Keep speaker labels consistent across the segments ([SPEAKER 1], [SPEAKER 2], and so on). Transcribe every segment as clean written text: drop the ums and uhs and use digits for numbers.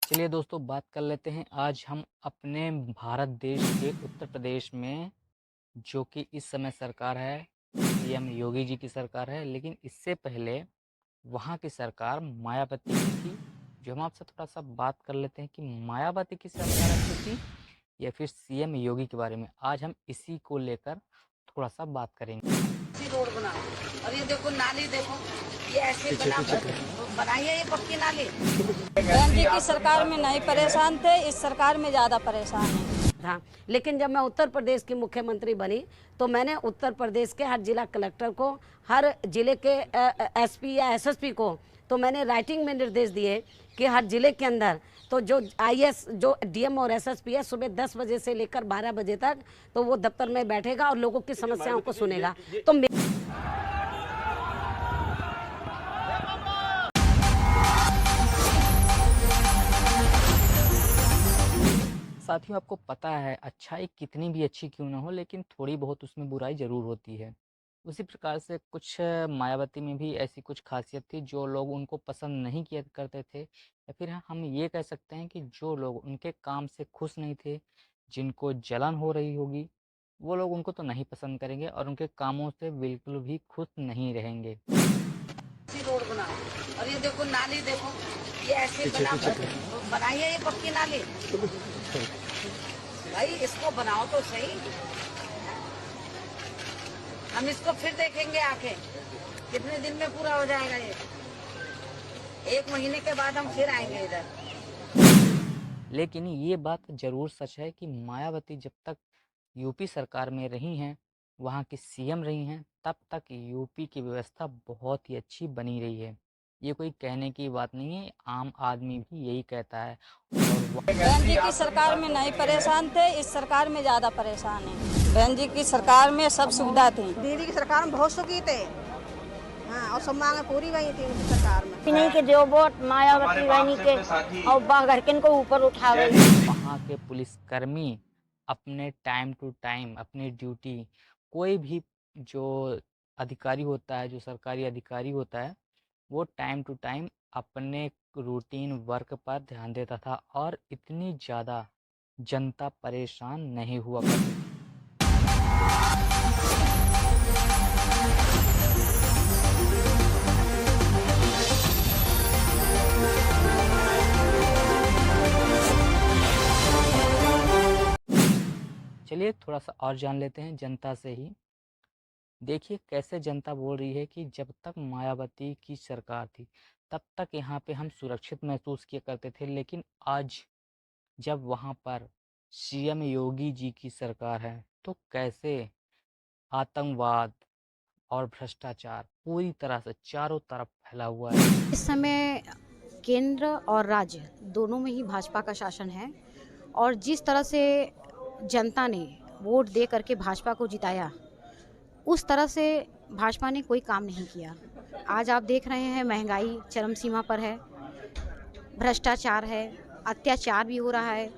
[SPEAKER 1] चलिए दोस्तों बात कर लेते हैं आज हम अपने भारत देश के उत्तर प्रदेश में जो कि इस समय सरकार है सीएम योगी जी की सरकार है। लेकिन इससे पहले वहाँ की सरकार मायावती की थी। जो हम आपसे थोड़ा सा बात कर लेते हैं कि मायावती की सरकार अच्छी थी या फिर सीएम योगी के बारे में। आज हम इसी को लेकर थोड़ा सा बात करेंगे।
[SPEAKER 2] रोड बना और ये देखो नाली देखो, ये ऐसे बनाई है ये पक्की नाली।
[SPEAKER 3] बहन जी की सरकार में नहीं परेशान थे, इस सरकार में ज़्यादा परेशान हैं।
[SPEAKER 2] हाँ, लेकिन जब मैं उत्तर प्रदेश की मुख्यमंत्री बनी तो मैंने उत्तर प्रदेश के हर जिला कलेक्टर को, हर जिले के एसपी या एसएसपी को तो मैंने राइटिंग में निर्देश दिए कि हर जिले के अंदर तो जो आईएएस, जो डीएम और एसएसपी है, सुबह 10 बजे से लेकर 12 बजे तक तो वो दफ्तर में बैठेगा और लोगों की समस्याओं को सुनेगा। तो
[SPEAKER 1] साथियों आपको पता है अच्छाई कितनी भी अच्छी क्यों ना हो लेकिन थोड़ी बहुत उसमें बुराई ज़रूर होती है। उसी प्रकार से कुछ मायावती में भी ऐसी कुछ खासियत थी जो लोग उनको पसंद नहीं किया करते थे, या फिर हम ये कह सकते हैं कि जो लोग उनके काम से खुश नहीं थे, जिनको जलन हो रही होगी, वो लोग उनको तो नहीं पसंद करेंगे और उनके कामों से बिल्कुल भी खुश नहीं रहेंगे।
[SPEAKER 2] रोड बना और ये देखो नाली देखो, ये ऐसे बनाई है ये पक्की नाली। भाई इसको बनाओ तो सही, हम इसको फिर देखेंगे आके कितने दिन में पूरा हो जाएगा। ये 1 महीने के बाद हम फिर आएंगे इधर।
[SPEAKER 1] लेकिन ये बात ज़रूर सच है कि मायावती जब तक यूपी सरकार में रही हैं, वहाँ की सीएम रही हैं, तब तक यूपी की व्यवस्था बहुत ही अच्छी बनी रही है। ये कोई कहने की बात नहीं है, आम आदमी भी यही कहता है।
[SPEAKER 3] बहन जी की सरकार में नहीं परेशान थे, इस सरकार में ज़्यादा परेशान हैं। बहन जी की सरकार में सब सुविधा थी।
[SPEAKER 4] दीदी की सरकार में बहुत सुखी थे। हाँ, और सब मांगे पूरी हुई थी उनकी सरकार में।
[SPEAKER 5] नहीं के जो वोट मायावती बहनी के और बाघरकिन को ऊपर उठा गई।
[SPEAKER 1] वहाँ के पुलिसकर्मी अपने टाइम टू टाइम अपनी ड्यूटी, कोई भी जो अधिकारी होता है, जो सरकारी अधिकारी होता है, वो टाइम टू टाइम अपने रूटीन वर्क पर ध्यान देता था और इतनी ज़्यादा जनता परेशान नहीं हुआ करती थी। चलिए थोड़ा सा और जान लेते हैं जनता से ही। देखिए कैसे जनता बोल रही है कि जब तक मायावती की सरकार थी तब तक यहाँ पे हम सुरक्षित महसूस किया करते थे, लेकिन आज जब वहाँ पर सीएम योगी जी की सरकार है तो कैसे आतंकवाद और भ्रष्टाचार पूरी तरह से चारों तरफ फैला हुआ है।
[SPEAKER 5] इस समय केंद्र और राज्य दोनों में ही भाजपा का शासन है और जिस तरह से जनता ने वोट दे करके भाजपा को जिताया, उस तरह से भाजपा ने कोई काम नहीं किया। आज आप देख रहे हैं महंगाई चरम सीमा पर है, भ्रष्टाचार है, अत्याचार भी हो रहा है,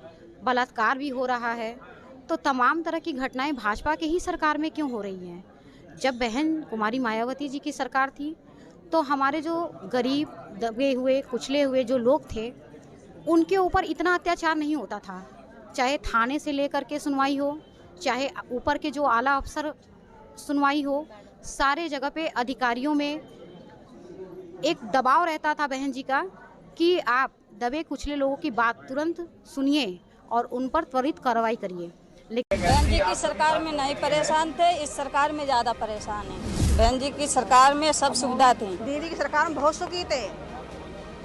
[SPEAKER 5] बलात्कार भी हो रहा है। तो तमाम तरह की घटनाएं भाजपा के ही सरकार में क्यों हो रही हैं? जब बहन कुमारी मायावती जी की सरकार थी तो हमारे जो गरीब, दबे हुए, कुचले हुए जो लोग थे, उनके ऊपर इतना अत्याचार नहीं होता था। चाहे थाने से लेकर के सुनवाई हो, चाहे ऊपर के जो आला अफसर सुनवाई हो, सारे जगह पे अधिकारियों में एक दबाव रहता था बहन जी का कि आप दबे कुचले लोगों की बात तुरंत सुनिए और उन पर त्वरित कार्रवाई करिए। लेकिन
[SPEAKER 3] बहन जी की सरकार में नहीं परेशान थे, इस सरकार में ज़्यादा परेशान हैं। बहन जी की सरकार में सब सुविधा थी।
[SPEAKER 4] दीदी की सरकार में बहुत सुखी थे।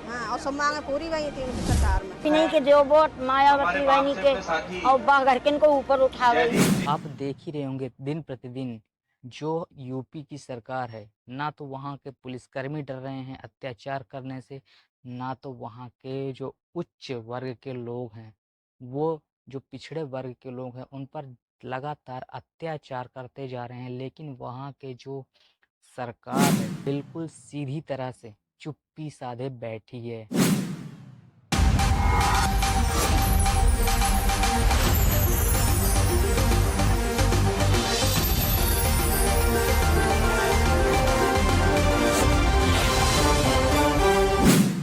[SPEAKER 4] हाँ, और सब मांगे पूरी हुई थी उनकी सरकार में।
[SPEAKER 5] नहीं के जो वोट मायावती बहनी के और बाघरकिन को ऊपर उठा गई।
[SPEAKER 1] आप देख ही रहे होंगे दिन प्रतिदिन जो यूपी की सरकार है, ना तो वहाँ के पुलिसकर्मी डर रहे हैं अत्याचार करने से, ना तो वहाँ के जो उच्च वर्ग के लोग हैं, वो जो पिछड़े वर्ग के लोग हैं उन पर लगातार अत्याचार करते जा रहे हैं। लेकिन वहाँ के जो सरकार है बिल्कुल सीधी तरह से चुप्पी साधे बैठी है।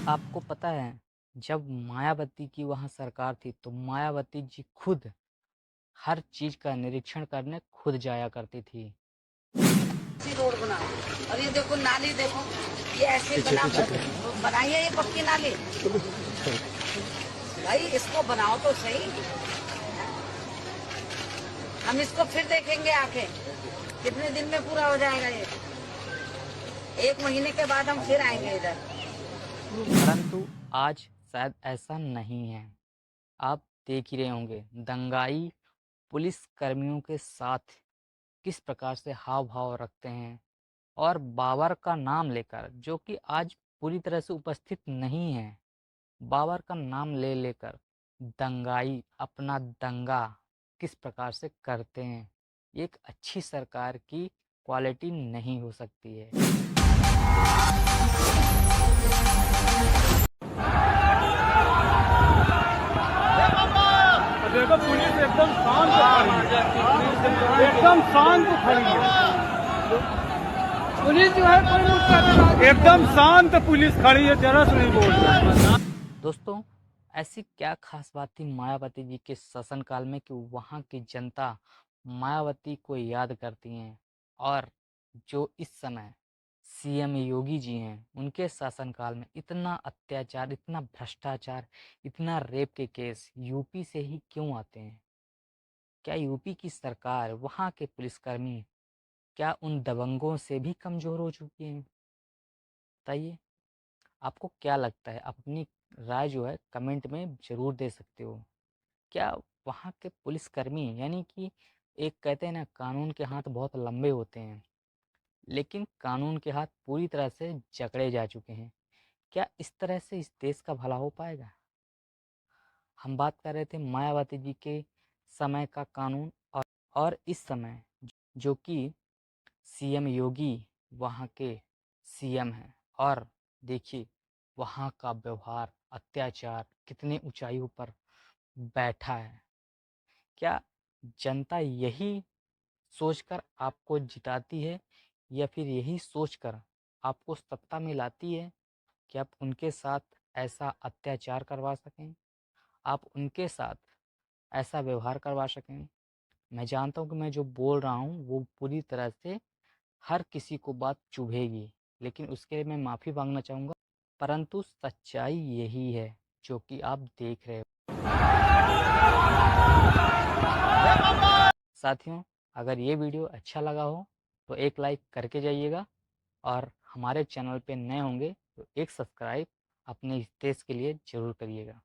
[SPEAKER 1] आपको पता है जब मायावती की वहाँ सरकार थी तो मायावती जी खुद हर चीज़ का निरीक्षण करने खुद जाया करती थी।
[SPEAKER 2] अच्छी रोड बनाओ। और ये देखो नाली देखो, ये ऐसे बनाइए ये पक्की नाली। भाई इसको बनाओ तो सही, हम इसको फिर देखेंगे आके कितने दिन में पूरा हो जाएगा ये। 1 महीने के बाद हम फिर आएंगे इधर।
[SPEAKER 1] परंतु आज शायद ऐसा नहीं है। आप देख ही रहे होंगे दंगाई पुलिस कर्मियों के साथ किस प्रकार से हाव भाव रखते हैं, और बाबर का नाम लेकर, जो कि आज पूरी तरह से उपस्थित नहीं है, बाबर का नाम ले लेकर दंगाई अपना दंगा किस प्रकार से करते हैं। ये एक अच्छी सरकार की क्वालिटी नहीं हो सकती है।
[SPEAKER 6] देखो पुलिस एकदम शांत खड़ी है, एकदम शांत खड़ी है। पुलिस जो है कोई एकदम शांत पुलिस खड़ी है, जरा से नहीं बोल रहा।
[SPEAKER 1] दोस्तों, ऐसी क्या खास बात थी मायावती जी के शासनकाल में कि वहाँ की जनता मायावती को याद करती हैं, और जो इस समय सीएम योगी जी हैं उनके शासनकाल में इतना अत्याचार, इतना भ्रष्टाचार, इतना रेप के केस यूपी से ही क्यों आते हैं? क्या यूपी की सरकार, वहाँ के पुलिसकर्मी क्या उन दबंगों से भी कमज़ोर हो चुके हैं? बताइए, आपको क्या लगता है? आप अपनी राय जो है कमेंट में ज़रूर दे सकते हो। क्या वहाँ के पुलिसकर्मी, यानी कि एक कहते हैं ना, कानून के हाथ बहुत लंबे होते हैं, लेकिन कानून के हाथ पूरी तरह से जकड़े जा चुके हैं। क्या इस तरह से इस देश का भला हो पाएगा? हम बात कर रहे थे मायावती जी के समय का कानून, और इस समय जो कि सीएम योगी वहाँ के सीएम हैं, और देखिए वहाँ का व्यवहार, अत्याचार कितने ऊंचाइयों पर बैठा है। क्या जनता यही सोचकर आपको जिताती है, या फिर यही सोचकर आपको सत्ता में लाती है कि आप उनके साथ ऐसा अत्याचार करवा सकें, आप उनके साथ ऐसा व्यवहार करवा सकें? मैं जानता हूँ कि मैं जो बोल रहा हूँ वो पूरी तरह से हर किसी को बात चुभेगी, लेकिन उसके लिए मैं माफ़ी मांगना चाहूँगा, परंतु सच्चाई यही है जो कि आप देख रहे हो। साथियों, अगर ये वीडियो अच्छा लगा हो तो एक लाइक करके जाइएगा, और हमारे चैनल पे नए होंगे तो एक सब्सक्राइब अपने इस देश के लिए ज़रूर करिएगा।